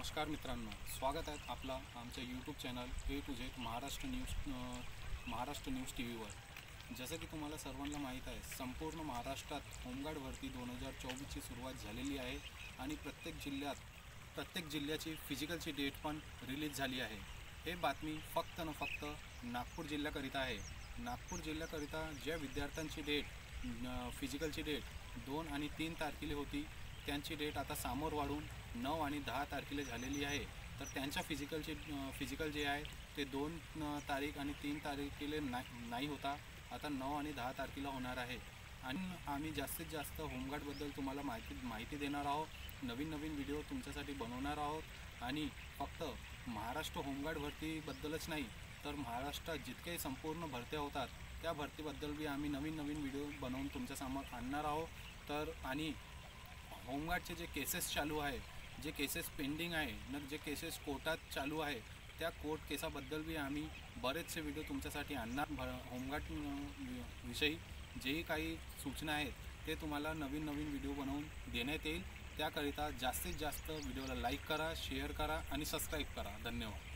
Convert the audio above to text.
नमस्कार मित्रांनो, स्वागत आहे आपला आमच्या YouTube channel A to Z Maharashtra news T व्हीवर। जसं की तुम्हाला सर्वांना माहीत आहे, संपूर्ण महाराष्ट्रात होमगार्ड भरती 2024ची सुरुवात झालेली आहे आणि प्रत्येक जिल्ह्याची फिजिकलची डेट पण रिलीज झाली आहे। हे बातमी फक्त नागपूर जिल्ह्याकरिता आहे। नागपूर जिल्ह्याकरिता ज्या विद्यार्थ्यांची फिजिकलची डेट 2 आणि 3 तारखेला होती, त्यांची डेट आता समोर वाढून 9 आणि 10 तारखेला झालेली आहे। तर त्यांच्या फिजिकल जे आहे ते 2 तारीख आणि 3 तारखेला नाही होता, आता 9 आणि 10 तारखेला होणार आहे। आणि आम्ही जास्तीत जास्त होमगार्डबद्दल तुम्हाला माहिती देणार आहोत, नवीन व्हिडिओ तुमच्यासाठी बनवणार आहोत। आणि फक्त महाराष्ट्र होमगार्ड भरतीबद्दलच नाही, तर महाराष्ट्रात जितके संपूर्ण भरत्या होतात त्या भरतीबद्दल बी आम्ही नवीन व्हिडिओ बनवून तुमच्यासमोर आणणार आहोत। तर आणि होमगार्डचे जे केसेस चालू आहे, जे केसेस पेंडिंग आहे न जे केसेस कोर्टात चालू आहे, त्या कोर्ट केसाबद्दल बी आम्ही बरेचसे व्हिडिओ तुमच्यासाठी आणणार। होमगार्ड विषयी जेही काही सूचना आहेत ते तुम्हाला नवीन व्हिडिओ बनवून देण्यात येईल। त्याकरिता जास्तीत जास्त व्हिडिओला लाईक करा, शेअर करा आणि सबस्क्राईब करा। धन्यवाद।